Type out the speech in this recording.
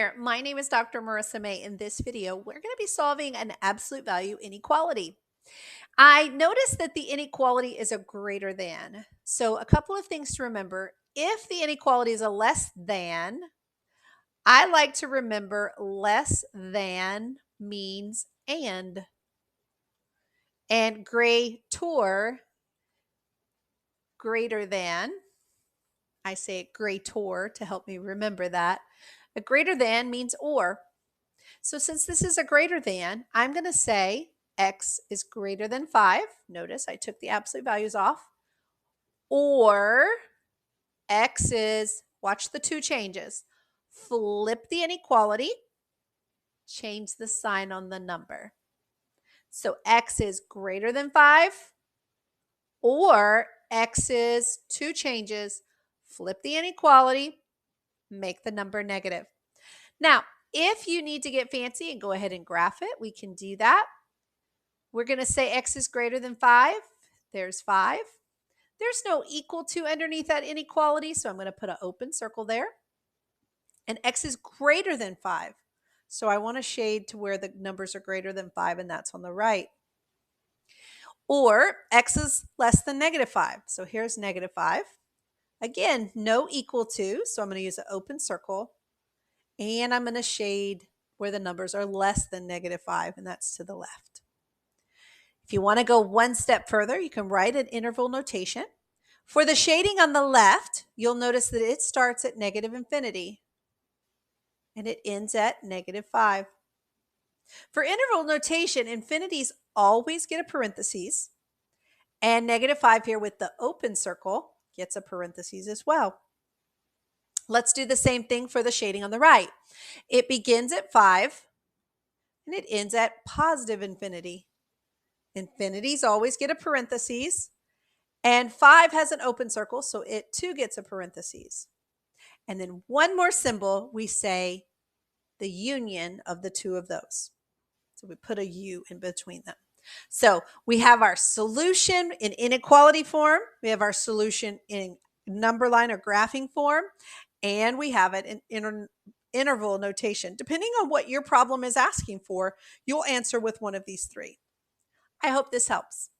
there, my name is Dr. Marissa May. In this video, we're going to be solving an absolute value inequality. I noticed that the inequality is a greater than. So a couple of things to remember. If the inequality is a less than, I like to remember less than means and. And greater than, I say it greater to help me remember that. A greater than means or. So since this is a greater than, I'm going to say x is greater than 5. Notice I took the absolute values off. Or x is, watch the two changes. Flip the inequality, change the sign on the number. So x is greater than 5, or x is two changes, flip the inequality, make the number negative. Now, if you need to get fancy and go ahead and graph it, we can do that. We're going to say x is greater than 5. There's 5. There's no equal to underneath that inequality, so I'm going to put an open circle there. And x is greater than 5. So I want to shade to where the numbers are greater than 5, and that's on the right. Or x is less than negative 5. So here's negative 5. Again, no equal to, so I'm going to use an open circle. And I'm going to shade where the numbers are less than negative 5, and that's to the left. If you want to go one step further, you can write an interval notation. For the shading on the left, you'll notice that it starts at negative infinity and it ends at negative 5. For interval notation, infinities always get a parentheses, and negative 5 here with the open circle gets a parentheses as well. Let's do the same thing for the shading on the right. It begins at 5 and it ends at positive infinity. Infinities always get a parentheses, and 5 has an open circle, so it too gets a parentheses. And then one more symbol, we say the union of the two of those. So we put a U in between them. So we have our solution in inequality form, we have our solution in number line or graphing form, and we have it in interval notation. Depending on what your problem is asking for, you'll answer with one of these three. I hope this helps.